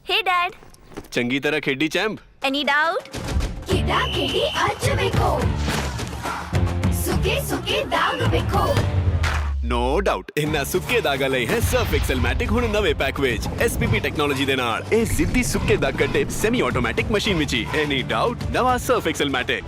Hey Dad, ਚੰਗੀ ਤਰ੍ਹਾਂ ਖੇਡੀ ਚੈਂਪ। any doubt? ਕਿੱਦਾਂ ਖੇਡੀ ਅੱਜ ਵੇਖੋ ਸੁੱਕੇ ਸੁੱਕੇ ਦਾਗ ਵੇਖੋ। नो डाउट इन्ना सुक्के दागा ਲਈ ਹੈ ਸਰਫ ਐਕਸਲਮੈਟਿਕ ਹੁਣ ਨਵੇਂ ਪੈਕ ਵਿੱਚ SPP ਟੈਕਨੋਲੋਜੀ ਦੇ ਨਾਲ ਇਹ ਜ਼ਿੱਦੀ ਸੁੱਕੇ ਦਾਗ ਕੱਢੇ ਸੈਮੀ ਆਟੋਮੈਟਿਕ ਮਸ਼ੀਨ ਵਿੱਚ ਹੀ एनी डाउट नवा सर्फ एक्सेलमैटिक।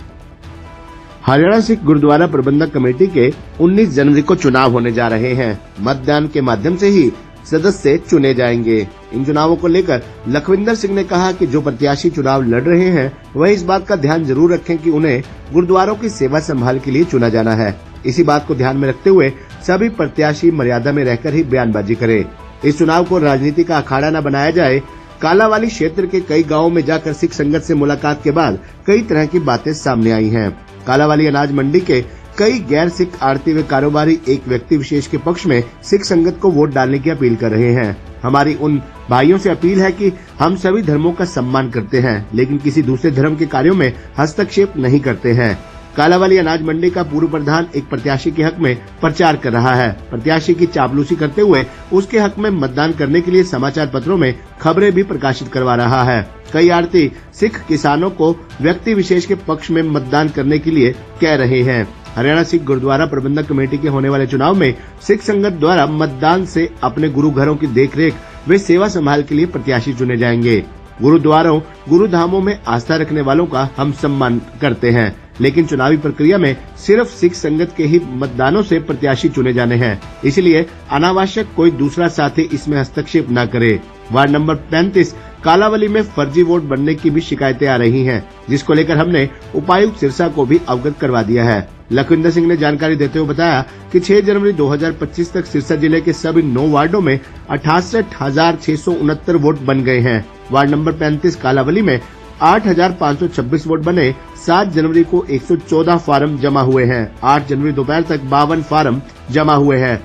हरियाणा सिख गुरुद्वारा प्रबंधक कमेटी के 19 जनवरी को चुनाव होने जा रहे हैं। मतदान के माध्यम से ही सदस्य चुने जाएंगे। इन चुनावों को लेकर लखविंदर सिंह ने कहा कि जो प्रत्याशी चुनाव लड़ रहे हैं वह इस बात का ध्यान जरूर रखें कि उन्हें गुरुद्वारों की सेवा संभाल के लिए चुना जाना है। इसी बात को ध्यान में रखते हुए सभी प्रत्याशी मर्यादा में रहकर ही बयानबाजी करें। इस चुनाव को राजनीति का अखाड़ा न बनाया जाए। कालावाली क्षेत्र के कई गाँव में जाकर सिख संगत से मुलाकात के बाद कई तरह की बातें सामने आई हैं। कालावाली अनाज मंडी के कई गैर सिख आड़ती व कारोबारी एक व्यक्ति विशेष के पक्ष में सिख संगत को वोट डालने की अपील कर रहे हैं। हमारी उन भाइयों से अपील है कि हम सभी धर्मों का सम्मान करते हैं, लेकिन किसी दूसरे धर्म के कार्यों में हस्तक्षेप नहीं करते हैं। कालावाली अनाज मंडी का पूर्व प्रधान एक प्रत्याशी के हक में प्रचार कर रहा है। प्रत्याशी की चापलूसी करते हुए उसके हक में मतदान करने के लिए समाचार पत्रों में खबरें भी प्रकाशित करवा रहा है। कई आड़ती सिख किसानों को व्यक्ति विशेष के पक्ष में मतदान करने के लिए कह रहे हैं। हरियाणा सिख गुरुद्वारा प्रबंधक कमेटी के होने वाले चुनाव में सिख संगत द्वारा मतदान से अपने गुरु घरों की देखरेख व सेवा संभाल के लिए प्रत्याशी चुने जाएंगे। गुरुद्वारों गुरुधामों में आस्था रखने वालों का हम सम्मान करते हैं, लेकिन चुनावी प्रक्रिया में सिर्फ सिख संगत के ही मतदानों से प्रत्याशी चुने जाने हैं। इसलिए अनावश्यक कोई दूसरा साथी इसमें हस्तक्षेप न करे। वार्ड नंबर 35 कालावली में फर्जी वोट बनने की भी शिकायतें आ रही हैं, जिसको लेकर हमने उपायुक्त सिरसा को भी अवगत करवा दिया है। लखविंदर सिंह ने जानकारी देते हुए बताया कि 6 जनवरी 2025 तक सिरसा जिले के सभी 9 वार्डों में 68,669 वोट बन गए हैं। वार्ड नंबर 35 कालावली में 8,526 वोट बने। 7 जनवरी को 114 फार्म जमा हुए हैं। 8 जनवरी दोपहर तक 52 फार्म जमा हुए हैं।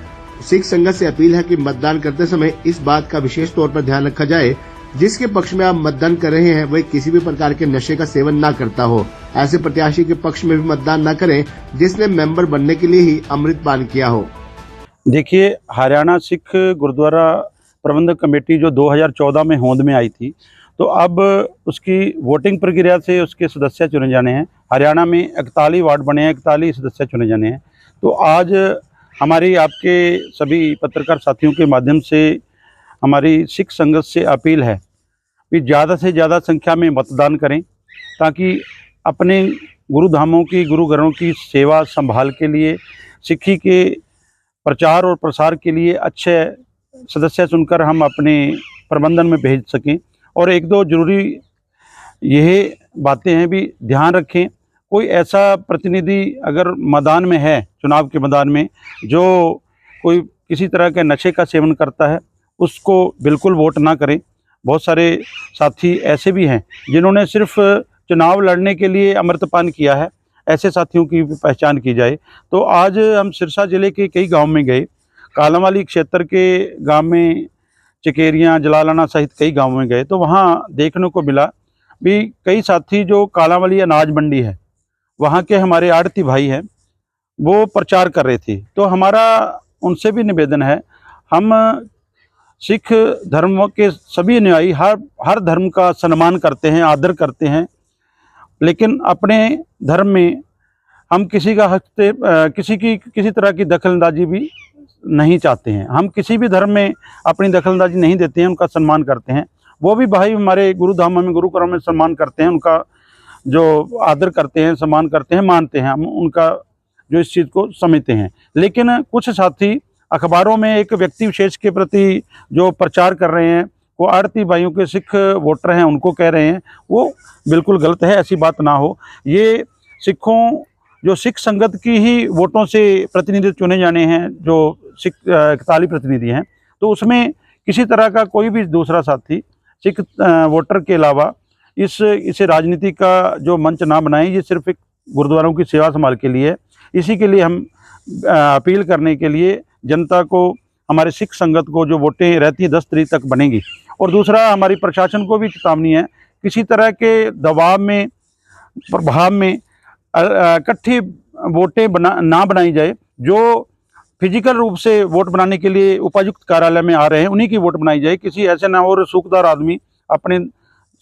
सिख संगत से अपील है कि मतदान करते समय इस बात का विशेष तौर पर ध्यान रखा जाए, जिसके पक्ष में आप मतदान कर रहे हैं वह किसी भी प्रकार के नशे का सेवन न करता हो। ऐसे प्रत्याशी के पक्ष में भी मतदान न करें जिसने मेंबर बनने के लिए ही अमृतपान किया हो। देखिए, हरियाणा सिख गुरुद्वारा प्रबंधक कमेटी जो 2014 में होंद में आई थी, तो अब उसकी वोटिंग प्रक्रिया से उसके सदस्य चुने जाने हैं। हरियाणा में 41 वार्ड बने हैं, 41 सदस्य चुने जाने हैं। तो आज हमारी आपके सभी पत्रकार साथियों के माध्यम से हमारी सिख संगत से अपील है कि ज़्यादा से ज़्यादा संख्या में मतदान करें, ताकि अपने गुरुधामों की गुरुघरों की सेवा संभाल के लिए, सिक्खी के प्रचार और प्रसार के लिए अच्छे सदस्य चुनकर हम अपने प्रबंधन में भेज सकें। और एक दो जरूरी यह बातें हैं भी ध्यान रखें, कोई ऐसा प्रतिनिधि अगर मैदान में है, चुनाव के मैदान में, जो कोई किसी तरह के नशे का सेवन करता है, उसको बिल्कुल वोट ना करें। बहुत सारे साथी ऐसे भी हैं जिन्होंने सिर्फ चुनाव लड़ने के लिए अमृतपान किया है। ऐसे साथियों की भी पहचान की जाए। तो आज हम सिरसा जिले के कई गांव में गए। कालावाली क्षेत्र के गांव में चकेरियाँ, जलालाना सहित कई गाँव में गए, तो वहाँ देखने को मिला भी कई साथी जो कालावाली अनाज मंडी है वहाँ के हमारे आड़ती भाई हैं, वो प्रचार कर रहे थे। तो हमारा उनसे भी निवेदन है, हम सिख धर्म के सभी अनुयायी हर धर्म का सम्मान करते हैं, आदर करते हैं, लेकिन अपने धर्म में हम किसी तरह की दखलंदाजी भी नहीं चाहते हैं। हम किसी भी धर्म में अपनी दखलंदाजी नहीं देते हैं, उनका सम्मान करते हैं। वो भी भाई हमारे गुरुधामों में, गुरुकुलों में सम्मान करते हैं, उनका जो आदर करते हैं, सम्मान करते हैं, मानते हैं, हम उनका जो इस चीज़ को समझते हैं। लेकिन कुछ साथी अखबारों में एक व्यक्ति विशेष के प्रति जो प्रचार कर रहे हैं, वो आड़ती भाइयों के सिख वोटर हैं उनको कह रहे हैं, वो बिल्कुल गलत है। ऐसी बात ना हो। ये सिख संगत की ही वोटों से प्रतिनिधि चुने जाने हैं, जो सिख 41 प्रतिनिधि हैं। तो उसमें किसी तरह का कोई भी दूसरा साथी सिख वोटर के अलावा इसे राजनीति का जो मंच ना बनाएं। ये सिर्फ एक गुरुद्वारों की सेवा संभाल के लिए है। इसी के लिए हम अपील करने के लिए जनता को, हमारे सिख संगत को जो वोटें रहती हैं 10 तारीख तक बनेंगी। और दूसरा, हमारी प्रशासन को भी चेतावनी है, किसी तरह के दबाव में, प्रभाव में इकट्ठी वोटें ना बनाई जाए। जो फिजिकल रूप से वोट बनाने के लिए उपायुक्त कार्यालय में आ रहे हैं, उन्हीं की वोट बनाई जाए। किसी ऐसे ना और सूखदार आदमी अपने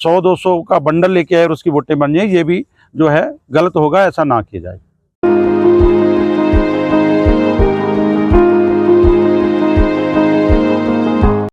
100-200 का बंडल लेके आए और उसकी वोटें बन जाए, ये भी जो है गलत होगा, ऐसा ना किया जाए।